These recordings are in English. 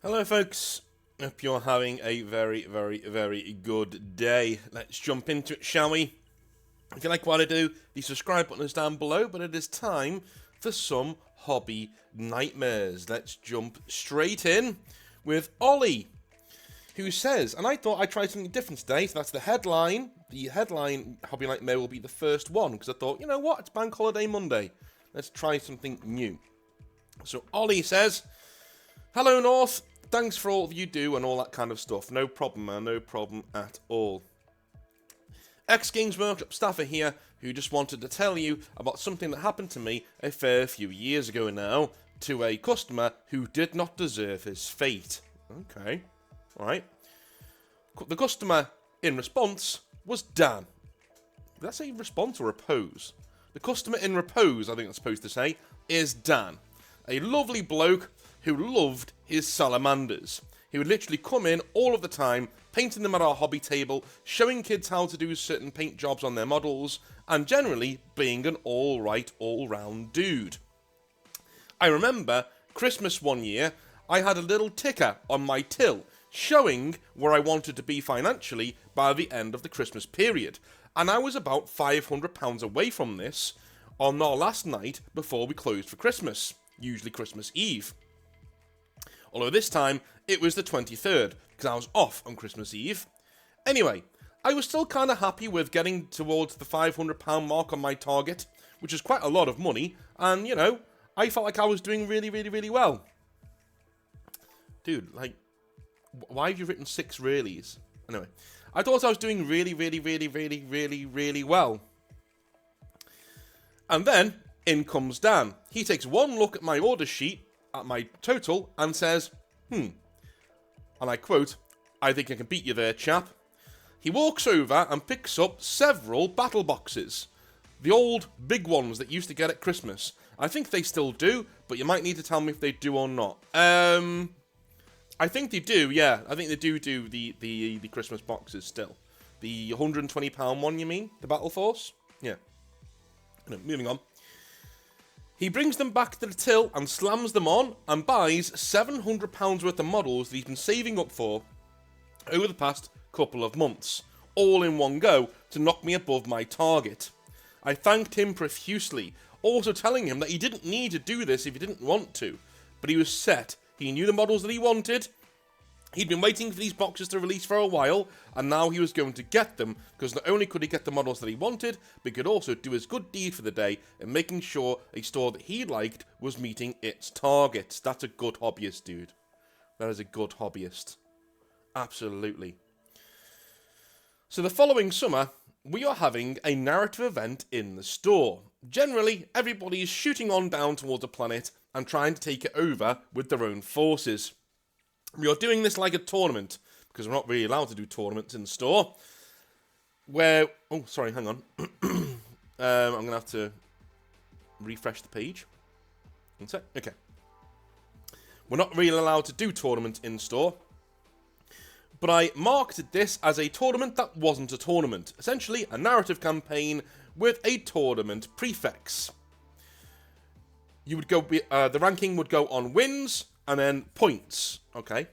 Hello folks, hope you're having a very, very, very good day. Let's jump into it, shall we? If you like what I do, the subscribe button is down below, but it is time for some hobby nightmares. Let's jump straight in with Ollie, who says, and I thought I'd try something different today, so that's the headline. The headline hobby nightmare will be the first one, because I thought, you know what, it's Bank Holiday Monday. Let's try something new. So Ollie says, hello North, thanks for all you do and all that kind of stuff. No problem, man, no problem at all. X-Games Workshop staffer here, who just wanted to tell you about something that happened to me a fair few years ago now, to a customer who did not deserve his fate. Okay, alright. The customer, in response, was Dan. Did I say response or repose? The customer in repose, I think I'm supposed to say, is Dan. A lovely bloke who loved his salamanders. He would literally come in all of the time, painting them at our hobby table, showing kids how to do certain paint jobs on their models, and generally being an alright, all-round dude. I remember Christmas one year, I had a little ticker on my till, showing where I wanted to be financially by the end of the Christmas period, and I was about £500 away from this on our last night before we closed for Christmas, usually Christmas Eve. Although this time, it was the 23rd, because I was off on Christmas Eve. Anyway, I was still kind of happy with getting towards the £500 mark on my target, which is quite a lot of money, and, you know, I felt like I was doing really, really, really well. Dude, like, why have you written 6 reallys? Anyway, I thought I was doing really, really, really, really, really, really well. And then, in comes Dan. He takes one look at my order sheet, at my total, and says, and I quote, I think I can beat you there, chap. He walks over and picks up several battle boxes. The old big ones that used to get at Christmas. I think they still do, but you might need to tell me if they do or not. I think they do, yeah. I think they do the Christmas boxes still. The £120 one, you mean? The Battle Force? Yeah. No, moving on. He brings them back to the till and slams them on and buys £700 worth of models that he's been saving up for over the past couple of months, all in one go to knock me above my target. I thanked him profusely, also telling him that he didn't need to do this if he didn't want to, but he was set. He knew the models that he wanted. He'd been waiting for these boxes to release for a while, and now he was going to get them, because not only could he get the models that he wanted, but he could also do his good deed for the day in making sure a store that he liked was meeting its targets. That's a good hobbyist, dude. That is a good hobbyist. Absolutely. So the following summer, we are having a narrative event in the store. Generally, everybody is shooting on down towards a planet and trying to take it over with their own forces. We are doing this like a tournament, because we're not really allowed to do tournaments in the store, where... Oh, sorry, hang on. I'm going to have to refresh the page. One sec. Okay. We're not really allowed to do tournaments in store, but I marketed this as a tournament that wasn't a tournament. Essentially, a narrative campaign with a tournament prefix. You would go... the ranking would go on wins and then points. Okay.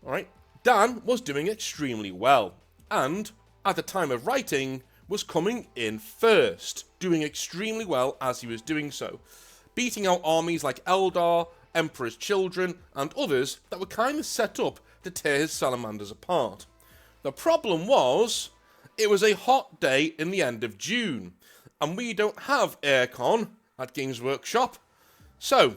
Alright. Dan was doing extremely well, and at the time of writing was coming in first, doing extremely well as he was doing so, beating out armies like Eldar, Emperor's Children, and others that were kind of set up to tear his salamanders apart. The problem was, it was a hot day in the end of June, and we don't have aircon at Games Workshop, so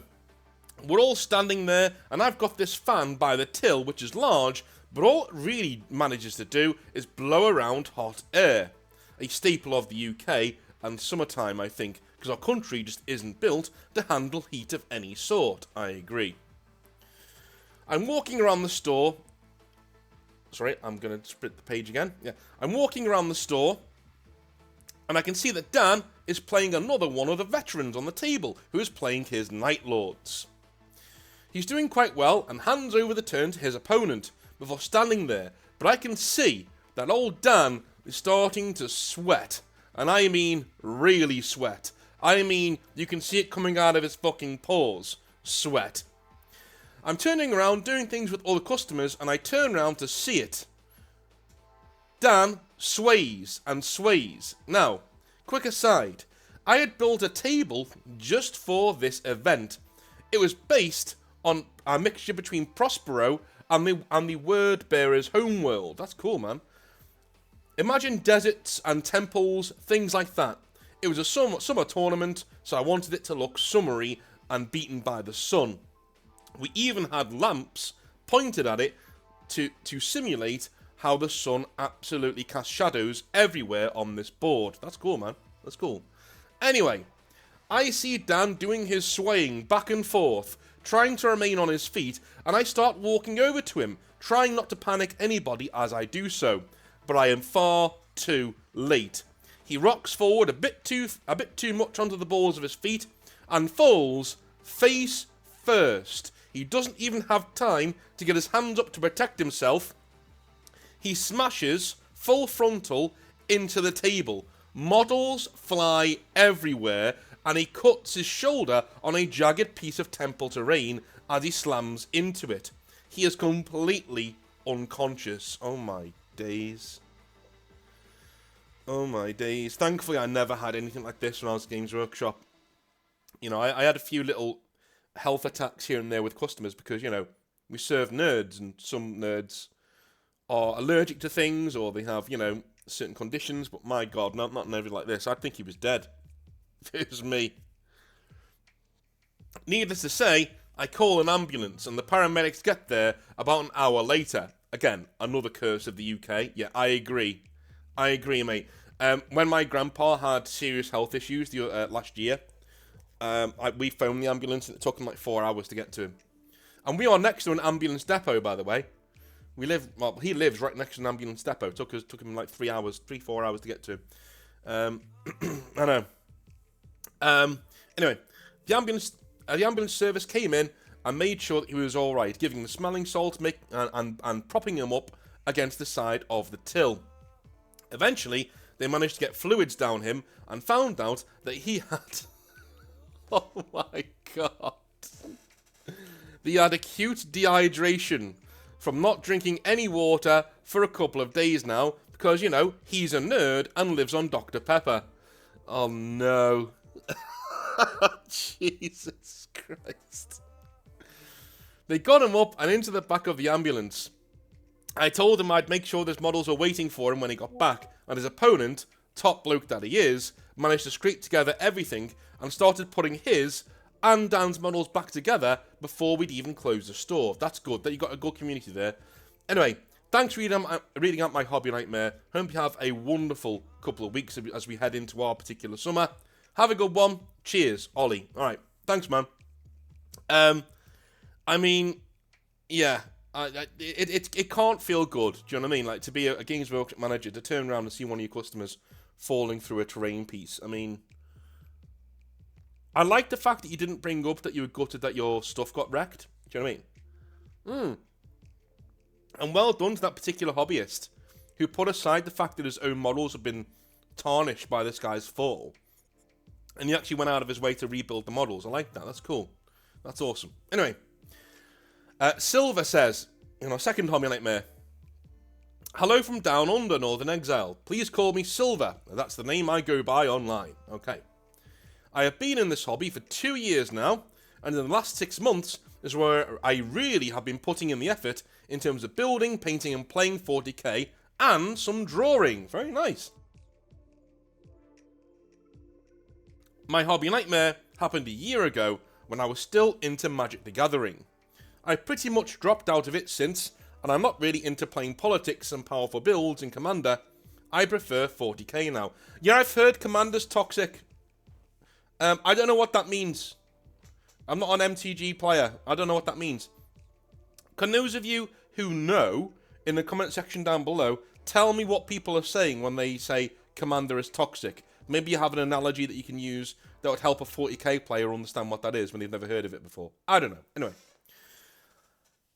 we're all standing there, and I've got this fan by the till, which is large, but all it really manages to do is blow around hot air. A staple of the UK and summertime, I think, because our country just isn't built to handle heat of any sort. I agree. I'm walking around the store. Sorry, I'm going to split the page again. Yeah, I'm walking around the store, and I can see that Dan is playing another one of the veterans on the table, who is playing his Night Lords. He's doing quite well and hands over the turn to his opponent before standing there, but I can see that old Dan is starting to sweat, and I mean really sweat. I mean, you can see it coming out of his fucking pores. Sweat. I'm turning around, doing things with all the customers, and I turn around to see it. Dan sways and sways. Now, quick aside, I had built a table just for this event. It was based on a mixture between Prospero and the Word Bearer's homeworld. That's cool, man. Imagine deserts and temples, things like that. It was a summer tournament, so I wanted it to look summery and beaten by the sun. We even had lamps pointed at it to simulate how the sun absolutely casts shadows everywhere on this board. That's cool, man. That's cool. Anyway, I see Dan doing his swaying back and forth, trying to remain on his feet, and I start walking over to him, trying not to panic anybody as I do so. But I am far too late. He rocks forward a bit too much onto the balls of his feet and falls face first. He doesn't even have time to get his hands up to protect himself. He smashes full frontal into the table. Models fly everywhere, and he cuts his shoulder on a jagged piece of temple terrain as he slams into it. He is completely unconscious. Oh my days. Oh my days. Thankfully, I never had anything like this when I was at Games Workshop. You know, I had a few little health attacks here and there with customers because, you know, we serve nerds, and some nerds are allergic to things, or they have, you know, certain conditions. But my God, not everything like this. I'd think he was dead if it was me. Needless to say, I call an ambulance, and the paramedics get there about an hour later. Again, another curse of the UK. Yeah, I agree, mate. When my grandpa had serious health issues last year, we phoned the ambulance, and it took him like 4 hours to get to him. And we are next to an ambulance depot, by the way. He lives right next to an ambulance depot. Took him like 4 hours to get to him. I know. Anyway, the ambulance service came in and made sure that he was all right, giving him smelling salt, and propping him up against the side of the till. Eventually, they managed to get fluids down him and found out that he had... Oh my God. He had acute dehydration from not drinking any water for a couple of days now because, you know, he's a nerd and lives on Dr. Pepper. Oh no. Jesus Christ. They got him up and into the back of the ambulance. I told him I'd make sure his models were waiting for him when he got back, and his opponent, top bloke that he is, managed to scrape together everything and started putting his and Dan's models back together before we'd even close the store. That's good, that you got a good community there. Anyway, thanks for reading out my hobby nightmare. Hope you have a wonderful couple of weeks as we head into our particular summer. Have a good one. Cheers, Ollie. Alright, thanks, man. I mean, yeah, it can't feel good, do you know what I mean? Like, to be a Games Workshop manager, to turn around and see one of your customers falling through a terrain piece. I mean, I like the fact that you didn't bring up that you were gutted that your stuff got wrecked. Do you know what I mean? And well done to that particular hobbyist who put aside the fact that his own models have been tarnished by this guy's fall. And he actually went out of his way to rebuild the models. I like that. That's cool. That's awesome. Anyway, Silver says, second hobby nightmare. Hello from down under, Northern Exile. Please call me Silver. That's the name I go by online. Okay. I have been in this hobby for 2 years now, and in the last 6 months is where I really have been putting in the effort in terms of building, painting, and playing 40k, and some drawing. Very nice. My hobby nightmare happened a year ago when I was still into Magic the Gathering. I pretty much dropped out of it since, and I'm not really into playing politics and powerful builds in Commander. I prefer 40k now. Yeah, I've heard Commander's toxic. I don't know what that means. I'm not an MTG player. I don't know what that means. Can those of you who know, in the comment section down below, tell me what people are saying when they say Commander is toxic? Maybe you have an analogy that you can use that would help a 40k player understand what that is when they've never heard of it before. I don't know. Anyway.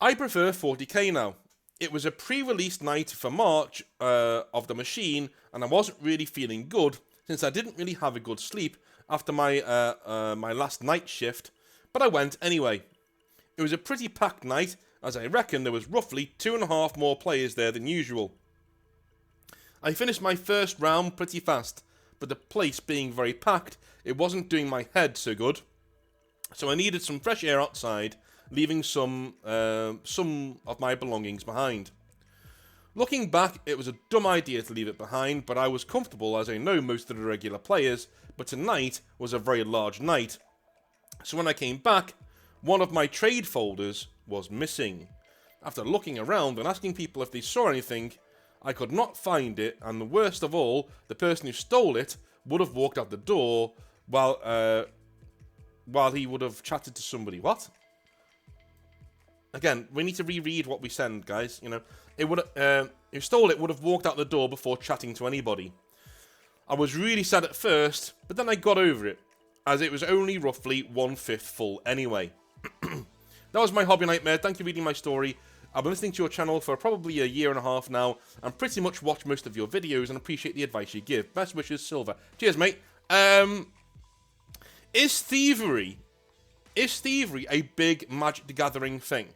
I prefer 40k now. It was a pre-release night for March of the machine, and I wasn't really feeling good since I didn't really have a good sleep after my my last night shift, but I went anyway. It was a pretty packed night, as I reckon there was roughly 2.5 more players there than usual. I finished my first round pretty fast, but the place being very packed, it wasn't doing my head so good. So I needed some fresh air outside, leaving some of my belongings behind. Looking back, it was a dumb idea to leave it behind, but I was comfortable as I know most of the regular players, but tonight was a very large night. So when I came back, one of my trade folders was missing. After looking around and asking people if they saw anything, I could not find it, and the worst of all, the person who stole it would have walked out the door while he would have chatted to somebody. What? Again, we need to reread what we send, guys. You know, it would who stole it would have walked out the door before chatting to anybody. I was really sad at first, but then I got over it, as it was only roughly 1/5 full anyway. That was my hobby nightmare. Thank you for reading my story. I've been listening to your channel for probably a year and a half now, and pretty much watch most of your videos and appreciate the advice you give. Best wishes, Silver. Cheers, mate. Is thievery a big Magic the Gathering thing?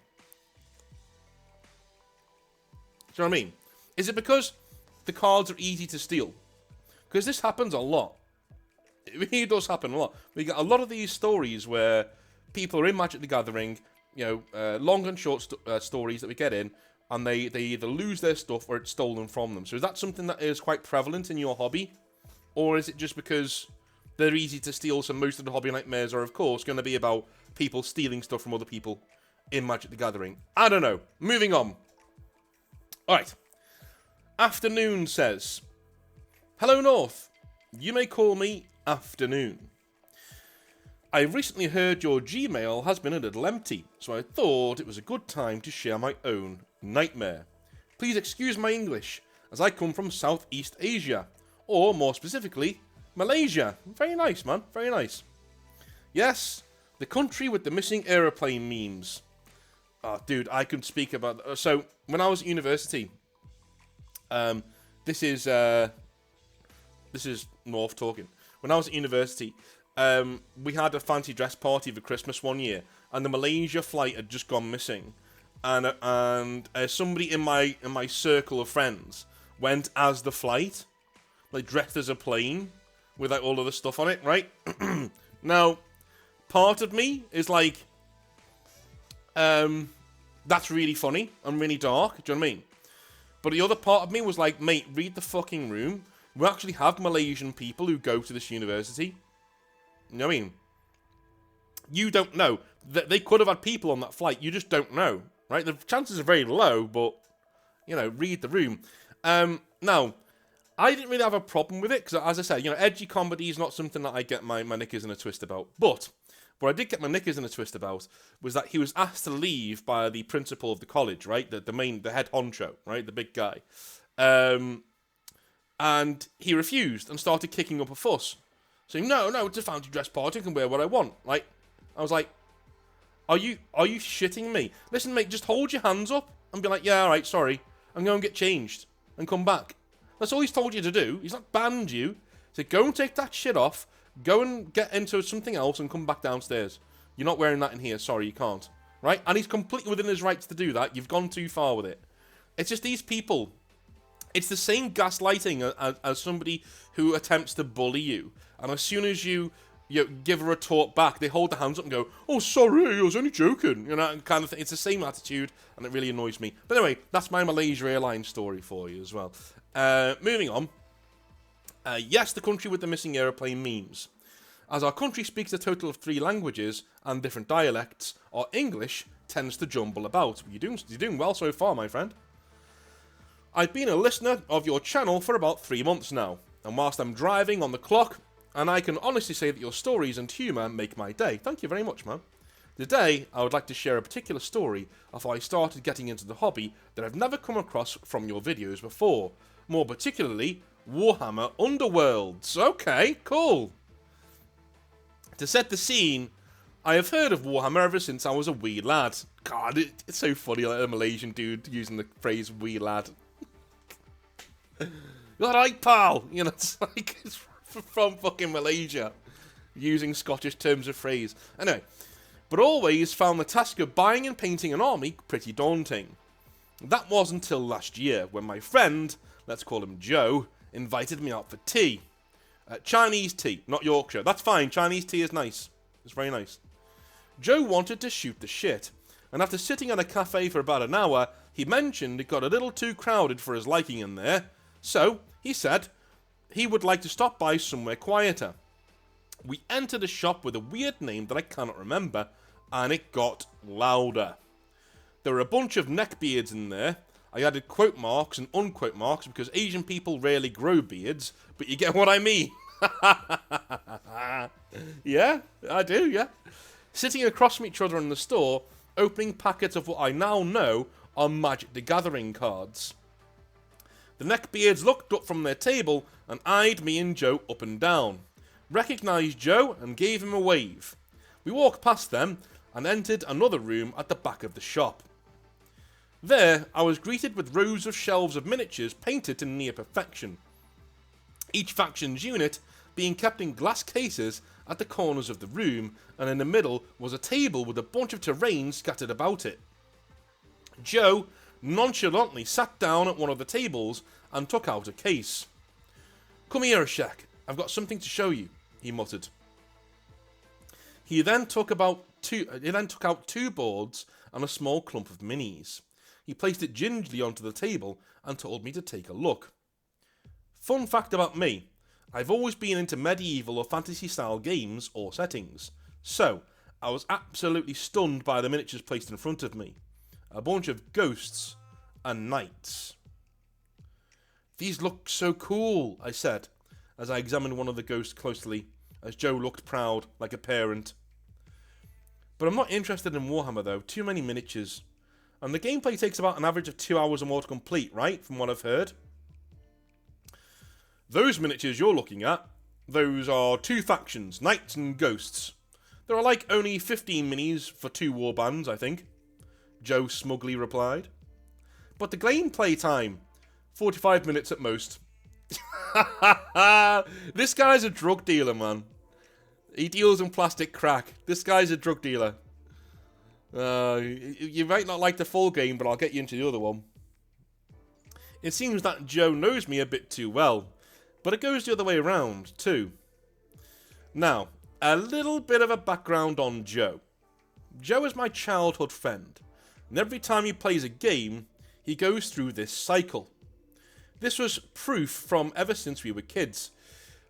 Do you know what I mean? Is it because the cards are easy to steal? Because this happens a lot. It really does happen a lot. We get a lot of these stories where people are in Magic the Gathering, you know, long and short stories that we get in, and they either lose their stuff or it's stolen from them. So is that something that is quite prevalent in your hobby? Or is it just because they're easy to steal, so most of the hobby nightmares are, of course, going to be about people stealing stuff from other people in Magic the Gathering? I don't know. Moving on. Alright. Afternoon says, "Hello, North. You may call me Afternoon. I recently heard your Gmail has been a little empty, so I thought it was a good time to share my own nightmare. Please excuse my English, as I come from Southeast Asia, or more specifically, Malaysia." Very nice, man. Very nice. Yes, the country with the missing aeroplane memes. Oh, dude, I could speak about... So, when I was at university, this is North talking. When I was at university, we had a fancy dress party for Christmas one year, and the Malaysia flight had just gone missing, and somebody in my circle of friends went as the flight, like dressed as a plane with like all of the stuff on it, right? Now, part of me is like, that's really funny and really dark. Do you know what I mean? But the other part of me was like, mate, read the fucking room. We actually have Malaysian people who go to this university. You know what I mean? You don't know. They could have had people on that flight. You just don't know, right? The chances are very low, but, you know, read the room. Now, I didn't really have a problem with it, because as I said, you know, edgy comedy is not something that I get my knickers in a twist about. But what I did get my knickers in a twist about was that he was asked to leave by the principal of the college, right? The head honcho, right? The big guy. And he refused and started kicking up a fuss. Saying, no, it's a fancy dress party, I can wear what I want. Like, I was like, are you shitting me? Listen, mate, just hold your hands up and be like, yeah, alright, sorry. And go and get changed and come back. That's all he's told you to do. He's not banned you. So go and take that shit off, go and get into something else and come back downstairs. You're not wearing that in here, sorry, you can't. Right? And he's completely within his rights to do that. You've gone too far with it. It's just these people. It's the same gaslighting as somebody who attempts to bully you. And as soon as you give her a talk back, they hold their hands up and go, oh, sorry, I was only joking. You know, kind of thing. It's the same attitude, and it really annoys me. But anyway, that's my Malaysia Airlines story for you as well. Moving on. Yes, the country with the missing aeroplane memes. As our country speaks a total of 3 languages and different dialects, our English tends to jumble about. You're doing well so far, my friend. I've been a listener of your channel for about 3 months now, and whilst I'm driving on the clock, and I can honestly say that your stories and humour make my day. Thank you very much, man. Today, I would like to share a particular story of how I started getting into the hobby that I've never come across from your videos before. More particularly, Warhammer Underworlds. Okay, cool. To set the scene, I have heard of Warhammer ever since I was a wee lad. God, it's so funny, like a Malaysian dude using the phrase wee lad. You're right, pal. You know, it's like it's from fucking Malaysia, using Scottish terms of phrase. Anyway, but always found the task of buying and painting an army pretty daunting. That was until last year, when my friend, let's call him Joe, invited me out for tea. Chinese tea, not Yorkshire. That's fine, Chinese tea is nice. It's very nice. Joe wanted to shoot the shit, and after sitting at a cafe for about an hour, he mentioned it got a little too crowded for his liking in there, so he said he would like to stop by somewhere quieter. We entered a shop with a weird name that I cannot remember, and it got louder. There were a bunch of neckbeards in there. I added quote marks and unquote marks because Asian people rarely grow beards, but you get what I mean. Yeah, I do, yeah. Sitting across from each other in the store, opening packets of what I now know are Magic the Gathering cards. The neckbeards looked up from their table and eyed me and Joe up and down, recognised Joe and gave him a wave. We walked past them and entered another room at the back of the shop. There, I was greeted with rows of shelves of miniatures painted to near perfection. Each faction's unit being kept in glass cases at the corners of the room, and in the middle was a table with a bunch of terrain scattered about it. Joe nonchalantly sat down at one of the tables and took out a case. "Come here, Shaq. I've got something to show you," he muttered. He then took out two boards and a small clump of minis. He placed it gingerly onto the table and told me to take a look. Fun fact about me, I've always been into medieval or fantasy style games or settings, so I was absolutely stunned by the miniatures placed in front of me. A bunch of ghosts and knights. "These look so cool," I said, as I examined one of the ghosts closely, as Joe looked proud, like a parent. "But I'm not interested in Warhammer though, too many miniatures. And the gameplay takes about an average of 2 hours or more to complete, right, from what I've heard?" "Those miniatures you're looking at, those are two factions, knights and ghosts. There are like only 15 minis for 2 warbands, I think," Joe smugly replied. "But the gameplay time, 45 minutes at most." This guy's a drug dealer, man. He deals in plastic crack. This guy's a drug dealer. You might not like the full game, but I'll get you into the other one. It seems that Joe knows me a bit too well, but it goes the other way around, too. Now, a little bit of a background on Joe. Joe is my childhood friend, and every time he plays a game, he goes through this cycle. This was proof from ever since we were kids.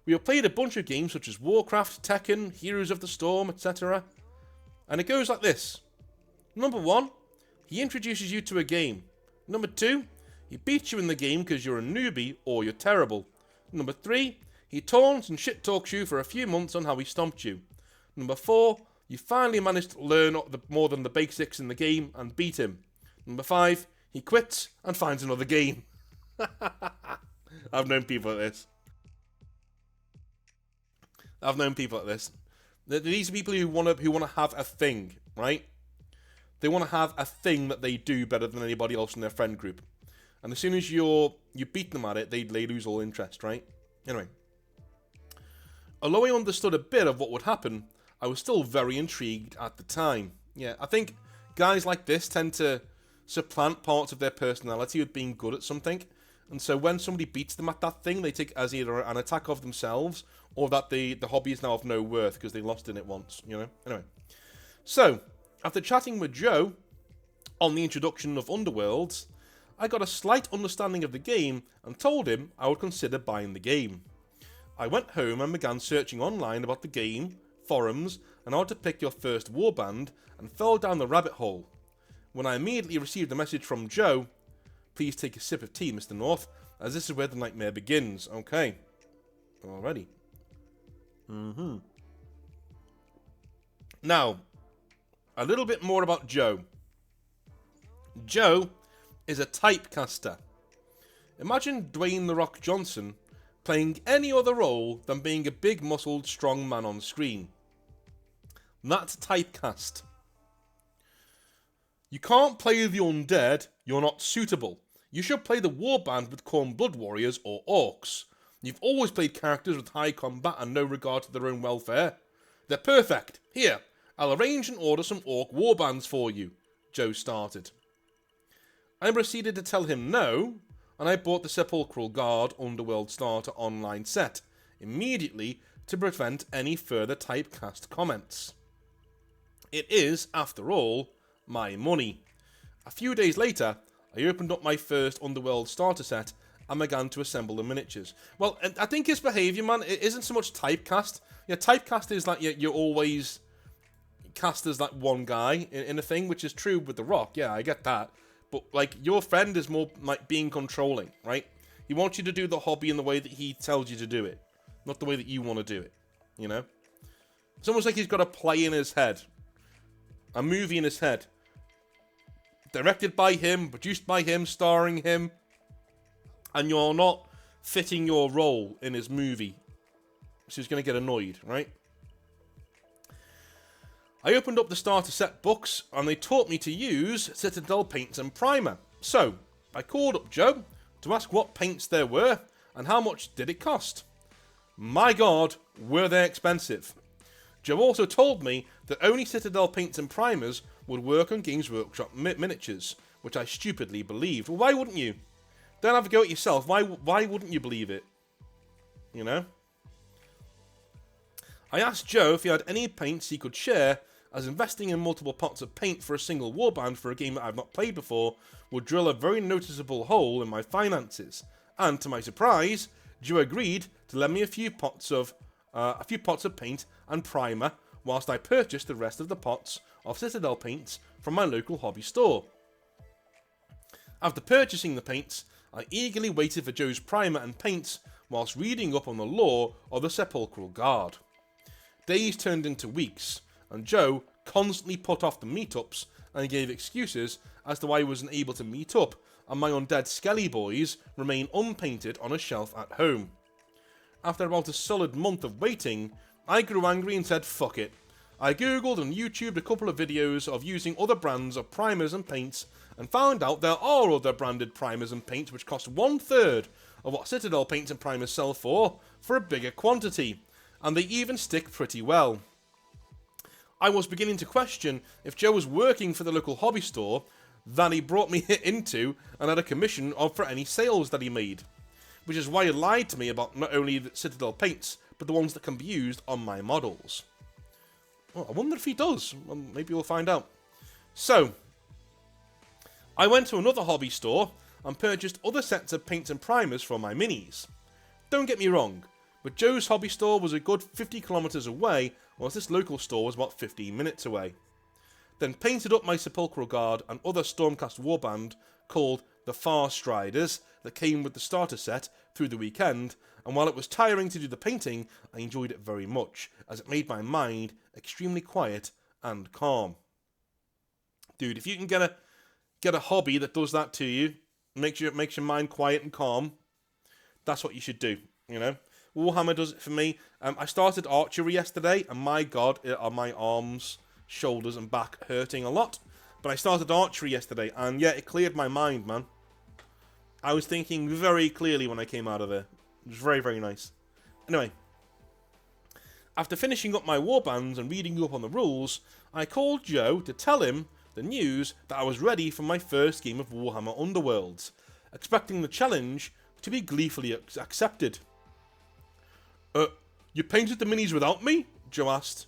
We have played a bunch of games such as Warcraft, Tekken, Heroes of the Storm, etc. And it goes like this. Number 1, he introduces you to a game. Number 2, he beats you in the game because you're a newbie or you're terrible. Number 3, he taunts and shit talks you for a few months on how he stomped you. Number 4, you finally manage to learn more than the basics in the game and beat him. Number 5, he quits and finds another game. I've known people like this. These are people who want to have a thing, right? They want to have a thing that they do better than anybody else in their friend group. And as soon as you beat them at it, they lose all interest, right? Anyway. Although I understood a bit of what would happen, I was still very intrigued at the time. Yeah, I think guys like this tend to supplant parts of their personality with being good at something. And so when somebody beats them at that thing, they take as either an attack of themselves or that the hobby is now of no worth because they lost in it once, you know? Anyway. So, after chatting with Joe on the introduction of Underworlds, I got a slight understanding of the game and told him I would consider buying the game. I went home and began searching online about the game, forums, and how to pick your first warband, and fell down the rabbit hole. When I immediately received a message from Joe, "Please take a sip of tea, Mr. North, as this is where the nightmare begins." Okay. Alrighty. Now, a little bit more about Joe. Joe is a typecaster. Imagine Dwayne "The Rock" Johnson playing any other role than being a big muscled strong man on screen. That's typecast. You can't play the undead, you're not suitable. You should play the warband with Khorne Blood Warriors or Orcs. You've always played characters with high combat and no regard to their own welfare. They're perfect. Here, I'll arrange and order some orc warbands for you, Joe started. I proceeded to tell him no, and I bought the Sepulchral Guard Underworld Starter online set immediately to prevent any further typecast comments. It is, after all, my money. A few days later, I opened up my first Underworld starter set and began to assemble the miniatures. Well, I think his behaviour, man, it isn't so much typecast. Yeah, typecast is like you're always cast as like one guy in a thing, which is true with The Rock. Yeah, I get that. But like your friend is more like being controlling, right? He wants you to do the hobby in the way that he tells you to do it, not the way that you want to do it. You know, it's almost like he's got a play in his head, a movie in his head, directed by him, produced by him, starring him, and you're not fitting your role in his movie, so he's going to get annoyed, right? I opened up the starter set books, and they taught me to use Citadel paints and primer. So, I called up Joe to ask what paints there were, and how much did it cost. My God, were they expensive. Joe also told me that only Citadel paints and primers would work on Games Workshop miniatures, which I stupidly believed. Well, why wouldn't you? Don't have a go at yourself. Why wouldn't you believe it? You know? I asked Joe if he had any paints he could share, as investing in multiple pots of paint for a single warband for a game that I've not played before would drill a very noticeable hole in my finances. And to my surprise, Joe agreed to lend me a few pots of paint and primer, whilst I purchased the rest of the pots of Citadel paints from my local hobby store. After purchasing the paints, I eagerly waited for Joe's primer and paints whilst reading up on the lore of the Sepulchral Guard. Days turned into weeks, and Joe constantly put off the meetups and gave excuses as to why he wasn't able to meet up, and my undead Skelly boys remain unpainted on a shelf at home. After about a solid month of waiting, I grew angry and said fuck it. I googled and YouTubed a couple of videos of using other brands of primers and paints, and found out there are other branded primers and paints which cost 1/3 of what Citadel paints and primers sell for a bigger quantity, and they even stick pretty well. I was beginning to question if Joe was working for the local hobby store that he brought me into and had a commission for any sales that he made, which is why he lied to me about not only the Citadel paints, but the ones that can be used on my models. Well, I wonder if he does. Well, maybe we'll find out. So, I went to another hobby store and purchased other sets of paints and primers for my minis. Don't get me wrong, but Joe's hobby store was a good 50 kilometers away, whilst this local store was about 15 minutes away. Then painted up my Sepulchral Guard and other Stormcast warband called the Far Striders that came with the starter set through the weekend, and while it was tiring to do the painting, I enjoyed it very much, as it made my mind extremely quiet and calm. Dude, if you can get a hobby that does that to you, makes your mind quiet and calm, that's what you should do, you know? Warhammer does it for me. I started archery yesterday, and my God, are my arms, shoulders, and back hurting a lot. But I started archery yesterday, and yeah, it cleared my mind, man. I was thinking very clearly when I came out of there. It was very, very nice. Anyway, after finishing up my warbands and reading up on the rules, I called Joe to tell him the news that I was ready for my first game of Warhammer Underworlds, expecting the challenge to be gleefully accepted. You painted the minis without me? Joe asked.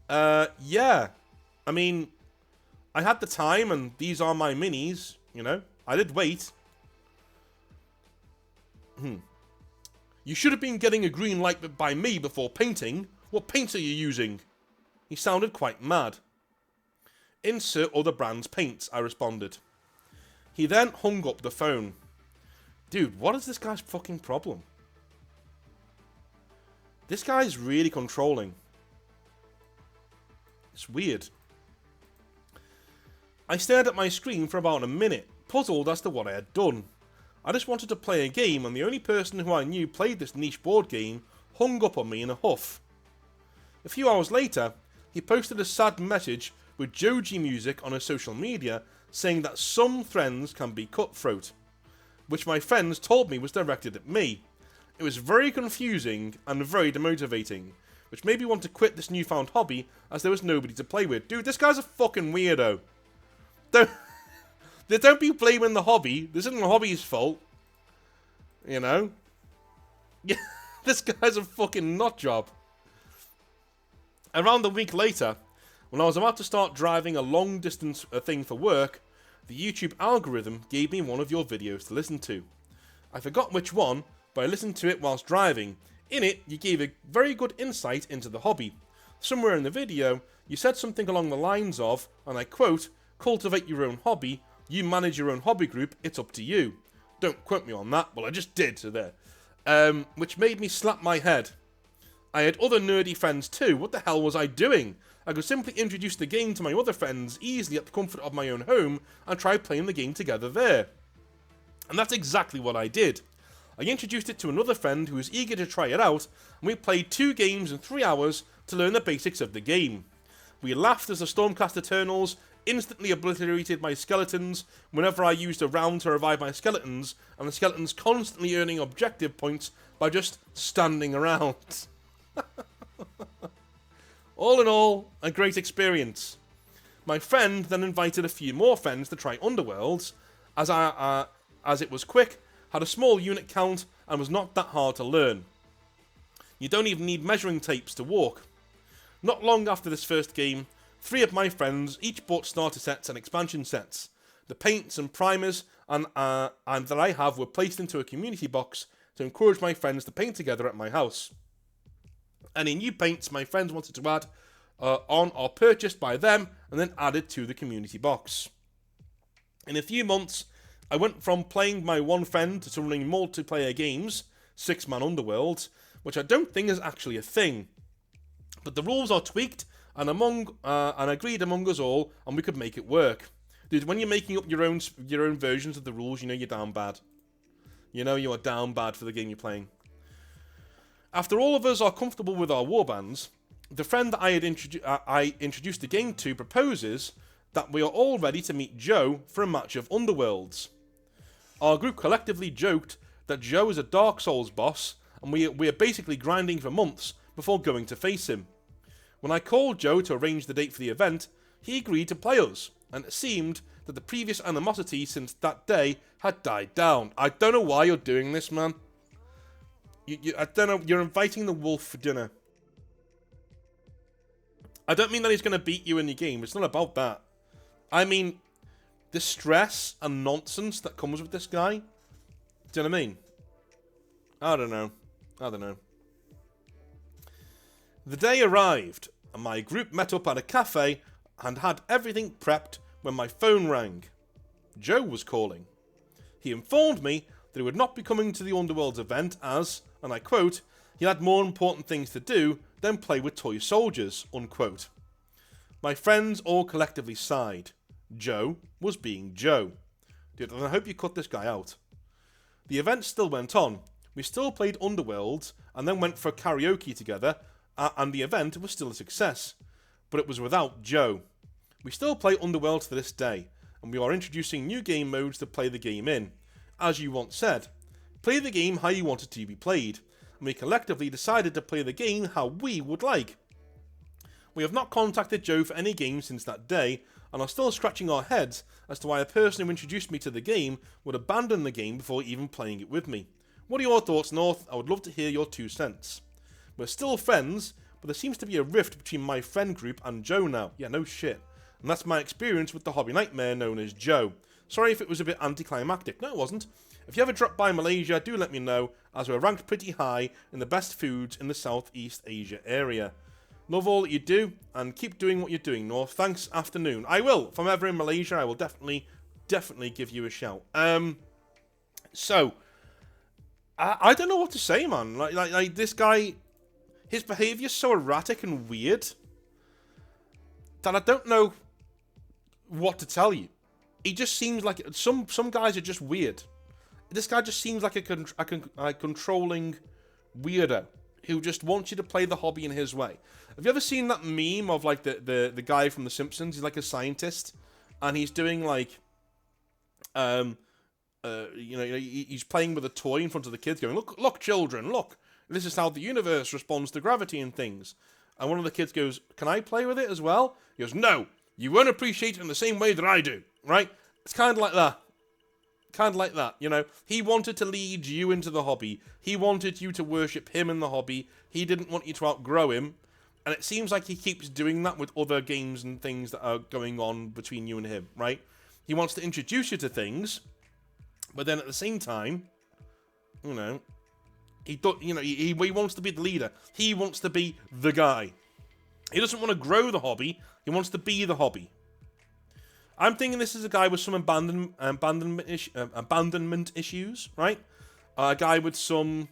Yeah. I mean, I had the time, and these are my minis, you know? I did wait. You should have been getting a green light by me before painting. What paints are you using? He sounded quite mad. Insert other brand's paints, I responded. He then hung up the phone. Dude, what is this guy's fucking problem? This guy's really controlling. It's weird. I stared at my screen for about a minute, puzzled as to what I had done. I just wanted to play a game, and the only person who I knew played this niche board game hung up on me in a huff. A few hours later, he posted a sad message with Joji music on his social media saying that some friends can be cutthroat, which my friends told me was directed at me. It was very confusing and very demotivating, which made me want to quit this newfound hobby as there was nobody to play with. Dude, this guy's a fucking weirdo. Don't be blaming the hobby. This isn't the hobby's fault. You know? Yeah, this guy's a fucking nut job. Around a week later, when I was about to start driving a long distance thing for work, the YouTube algorithm gave me one of your videos to listen to. I forgot which one, but I listened to it whilst driving. In it, you gave a very good insight into the hobby. Somewhere in the video, you said something along the lines of, and I quote, "Cultivate your own hobby, you manage your own hobby group, it's up to you." Don't quote me on that, well I just did, so there. Which made me slap my head. I had other nerdy friends too, what the hell was I doing? I could simply introduce the game to my other friends easily at the comfort of my own home and try playing the game together there. And that's exactly what I did. I introduced it to another friend who was eager to try it out, and we played 2 games in 3 hours to learn the basics of the game. We laughed as the Stormcast Eternals instantly obliterated my skeletons whenever I used a round to revive my skeletons, and the skeletons constantly earning objective points by just standing around. All in all, a great experience. My friend then invited a few more friends to try Underworlds, as it was quick, had a small unit count, and was not that hard to learn. You don't even need measuring tapes to walk. Not long after this first game, 3 of my friends each bought starter sets and expansion sets. The paints and primers and that I have were placed into a community box to encourage my friends to paint together at my house. Any new paints my friends wanted to add on are purchased by them and then added to the community box. In a few months, I went from playing my one friend to running multiplayer games, 6-man Underworlds, which I don't think is actually a thing. But the rules are tweaked and agreed among us all, and we could make it work. Dude, when you're making up your own versions of the rules, you know you're down bad. You know you are down bad for the game you're playing. After all of us are comfortable with our warbands, the friend that I introduced the game to proposes that we are all ready to meet Joe for a match of Underworlds. Our group collectively joked that Joe is a Dark Souls boss, and we are basically grinding for months before going to face him. When I called Joe to arrange the date for the event, he agreed to play us, and it seemed that the previous animosity since that day had died down. I don't know why you're doing this, man. I don't know, you're inviting the wolf for dinner. I don't mean that he's going to beat you in your game, it's not about that. I mean, the stress and nonsense that comes with this guy. Do you know what I mean? I don't know. The day arrived, and my group met up at a cafe and had everything prepped when my phone rang. Joe was calling. He informed me that he would not be coming to the Underworlds event as, and I quote, he had more important things to do than play with toy soldiers, unquote. My friends all collectively sighed. Joe was being Joe. Dude, and I hope you cut this guy out. The event still went on. We still played Underworlds and then went for karaoke together, and the event was still a success. But it was without Joe. We still play Underworlds to this day, and we are introducing new game modes to play the game in. As you once said, play the game how you want it to be played, and we collectively decided to play the game how we would like. We have not contacted Joe for any games since that day, and are still scratching our heads as to why a person who introduced me to the game would abandon the game before even playing it with me. What are your thoughts, North? I would love to hear your 2 cents. We're still friends, but there seems to be a rift between my friend group and Joe now. Yeah, no shit. And that's my experience with the hobby nightmare known as Joe. Sorry if it was a bit anticlimactic. No, it wasn't. If you ever drop by Malaysia, do let me know, as we're ranked pretty high in the best foods in the Southeast Asia area. Love all that you do, and keep doing what you're doing, North. Thanks, afternoon. I will. If I'm ever in Malaysia, I will definitely give you a shout. So, I don't know what to say, man. Like this guy, his behaviour's so erratic and weird that I don't know what to tell you. He just seems like some guys are just weird. This guy just seems like a controlling weirdo who just wants you to play the hobby in his way. Have you ever seen that meme of like the guy from The Simpsons? He's like a scientist, and he's doing like, he's playing with a toy in front of the kids, going, look, children, look, This is how the universe responds to gravity and things. And one of the kids goes, can I play with it as well? He goes, no, you won't appreciate it in the same way that I do, right? It's kind of like that. Kind of like that, you know. He wanted to lead you into the hobby. He wanted you to worship him in the hobby. He didn't want you to outgrow him. And it seems like he keeps doing that with other games and things that are going on between you and him, right? He wants to introduce you to things, but then at the same time, you know, he wants to be the leader. He wants to be the guy. He doesn't want to grow the hobby. He wants to be the hobby. I'm thinking this is a guy with some abandonment issues, right? A guy with some...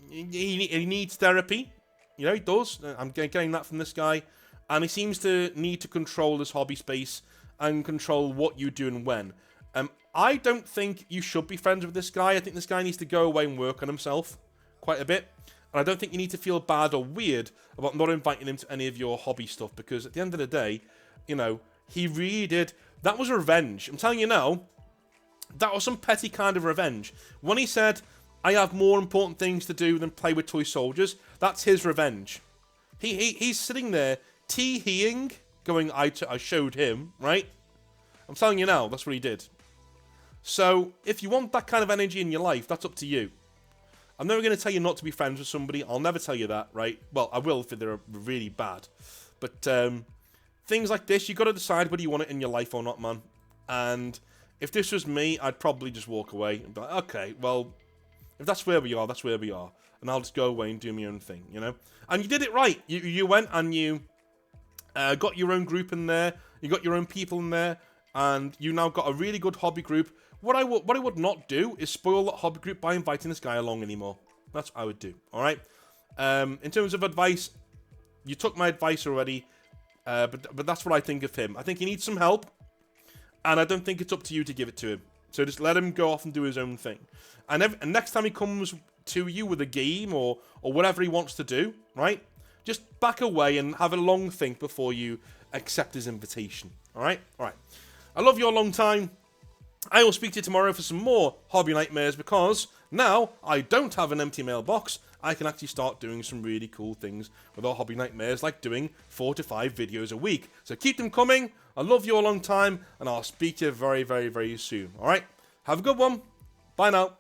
He needs therapy. You know, he does. I'm getting that from this guy. And he seems to need to control this hobby space and control what you do and when. I don't think you should be friends with this guy. I think this guy needs to go away and work on himself quite a bit. And I don't think you need to feel bad or weird about not inviting him to any of your hobby stuff. Because at the end of the day, you know... He really did. That was revenge. I'm telling you now, that was some petty kind of revenge. When he said, I have more important things to do than play with toy soldiers, that's his revenge. He's sitting there, tee-heeing, going, I showed him, right? I'm telling you now, that's what he did. So, if you want that kind of energy in your life, that's up to you. I'm never going to tell you not to be friends with somebody. I'll never tell you that, right? Well, I will if they're really bad. But, things like this, you got to decide whether you want it in your life or not, man. And if this was me, I'd probably just walk away and be like, okay, well, if that's where we are, that's where we are. And I'll just go away and do my own thing, you know? And you did it right. You went and you got your own group in there. You got your own people in there. And you now got a really good hobby group. What I would not do is spoil that hobby group by inviting this guy along anymore. That's what I would do, all right? In terms of advice, you took my advice already. But that's what I think of him. I think he needs some help, and I don't think it's up to you to give it to him. So just let him go off and do his own thing. And next time he comes to you with a game or whatever he wants to do, right? Just back away and have a long think before you accept his invitation. All right? All right. I love you a long time. I will speak to you tomorrow for some more Hobby Nightmares because now I don't have an empty mailbox. I can actually start doing some really cool things with our Hobby Nightmares, like doing 4 to 5 videos a week. So keep them coming. I love you a long time, and I'll speak to you very, very, very soon. All right? Have a good one. Bye now.